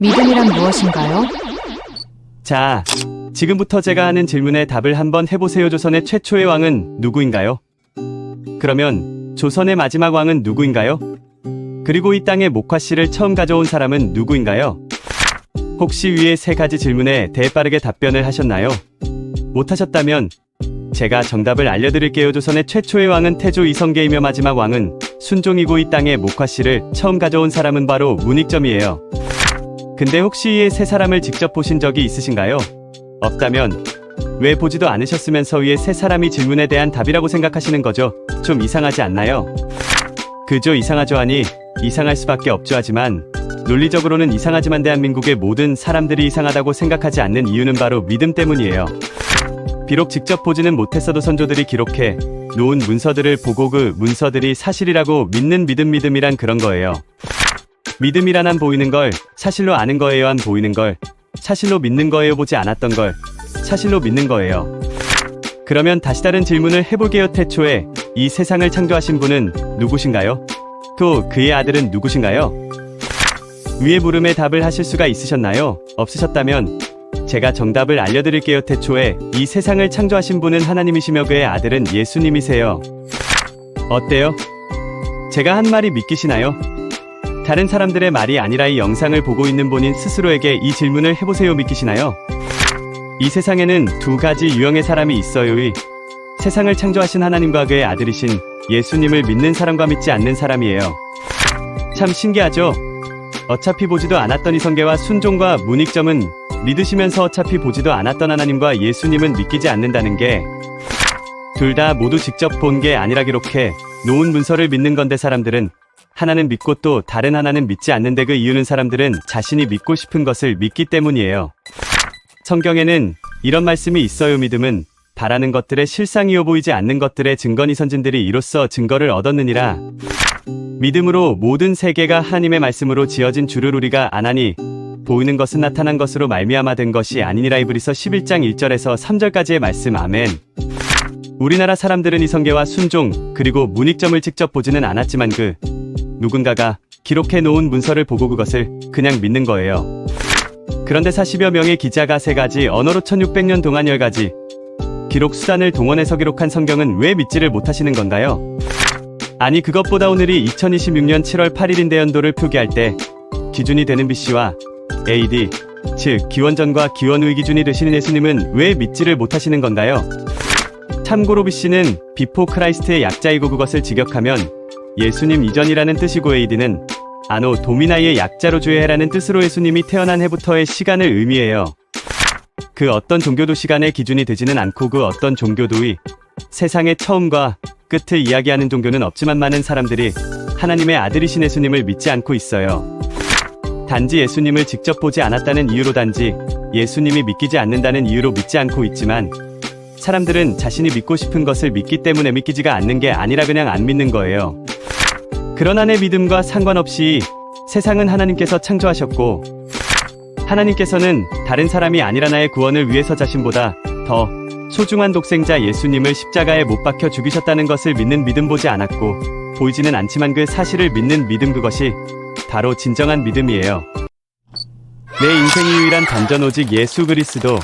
믿음이란 무엇인가요? 자, 지금부터 제가 하는 질문에 답을 한번 해보세요. 조선의 최초의 왕은 누구인가요? 그러면 조선의 마지막 왕은 누구인가요? 그리고 이 땅에 목화씨를 처음 가져온 사람은 누구인가요? 혹시 위의 세 가지 질문에 대해 빠르게 답변을 하셨나요? 못하셨다면 제가 정답을 알려드릴게요. 조선의 최초의 왕은 태조 이성계이며 마지막 왕은 순종이고 이 땅에 목화씨를 처음 가져온 사람은 바로 문익점이에요. 근데 혹시 이 세 사람을 직접 보신 적이 있으신가요? 없다면 왜 보지도 않으셨으면서 위에 세 사람이 질문에 대한 답이라고 생각하시는 거죠? 좀 이상하지 않나요? 그저 이상하죠. 아니, 이상할 수밖에 없죠. 하지만 논리적으로는 이상하지만 대한민국의 모든 사람들이 이상하다고 생각하지 않는 이유는 바로 믿음 때문이에요. 비록 직접 보지는 못했어도 선조들이 기록해 놓은 문서들을 보고 그 문서들이 사실이라고 믿는 믿음이란 그런 거예요. 믿음이란 안 보이는 걸 사실로 아는 거예요. 안 보이는 걸 사실로 믿는 거예요. 보지 않았던 걸 사실로 믿는 거예요. 그러면 다시 다른 질문을 해볼게요. 태초에 이 세상을 창조하신 분은 누구신가요? 또 그의 아들은 누구신가요? 위의 물음에 답을 하실 수가 있으셨나요? 없으셨다면 제가 정답을 알려드릴게요. 태초에 이 세상을 창조하신 분은 하나님이시며 그의 아들은 예수님이세요. 어때요? 제가 한 말이 믿기시나요? 다른 사람들의 말이 아니라 이 영상을 보고 있는 본인 스스로에게 이 질문을 해보세요. 믿기시나요? 이 세상에는 두 가지 유형의 사람이 있어요. 이 세상을 창조하신 하나님과 그의 아들이신 예수님을 믿는 사람과 믿지 않는 사람이에요. 참 신기하죠? 어차피 보지도 않았던 이성계와 순종과 문익점은 믿으시면서 어차피 보지도 않았던 하나님과 예수님은 믿기지 않는다는 게 둘 다 모두 직접 본 게 아니라 기록해 놓은 문서를 믿는 건데 사람들은 하나는 믿고 또 다른 하나는 믿지 않는데 그 이유는 사람들은 자신이 믿고 싶은 것을 믿기 때문이에요. 성경에는 이런 말씀이 있어요. 믿음은 바라는 것들의 실상이요 보이지 않는 것들의 증거니 선진들이 이로써 증거를 얻었느니라. 믿음으로 모든 세계가 하나님의 말씀으로 지어진 줄을 우리가 아나니 보이는 것은 나타난 것으로 말미암아 된 것이 아니니라. 이브리서 11장 1절에서 3절까지의 말씀. 아멘. 우리나라 사람들은 이성계와 순종 그리고 문익점을 직접 보지는 않았지만 그 누군가가 기록해 놓은 문서를 보고 그것을 그냥 믿는 거예요. 그런데 40여 명의 기자가 세 가지 언어로 1600년 동안 10가지 기록 수단을 동원해서 기록한 성경은 왜 믿지를 못하시는 건가요? 아니, 그것보다 오늘이 2026년 7월 8일인데 연도를 표기할 때 기준이 되는 BC와 AD, 즉 기원전과 기원후의 기준이 되시는 예수님은 왜 믿지를 못하시는 건가요? 참고로 BC는 비포 크라이스트의 약자이고 그것을 직역하면 예수님 이전이라는 뜻이고 AD는 아노 도미나이의 약자로 주의 해라는 뜻으로 예수님이 태어난 해부터의 시간을 의미해요. 그 어떤 종교도 시간의 기준이 되지는 않고 그 어떤 종교도의 세상의 처음과 끝을 이야기하는 종교는 없지만 많은 사람들이 하나님의 아들이신 예수님을 믿지 않고 있어요. 단지 예수님을 직접 보지 않았다는 이유로 단지 예수님이 믿기지 않는다는 이유로 믿지 않고 있지만 사람들은 자신이 믿고 싶은 것을 믿기 때문에 믿기지가 않는 게 아니라 그냥 안 믿는 거예요. 그러나 내 믿음과 상관없이 세상은 하나님께서 창조하셨고 하나님께서는 다른 사람이 아니라 나의 구원을 위해서 자신보다 더 소중한 독생자 예수님을 십자가에 못 박혀 죽이셨다는 것을 믿는 믿음. 보지 않았고 보이지는 않지만 그 사실을 믿는 믿음, 그것이 바로 진정한 믿음이에요. 내 인생의 유일한 던전 오직 예수 그리스도.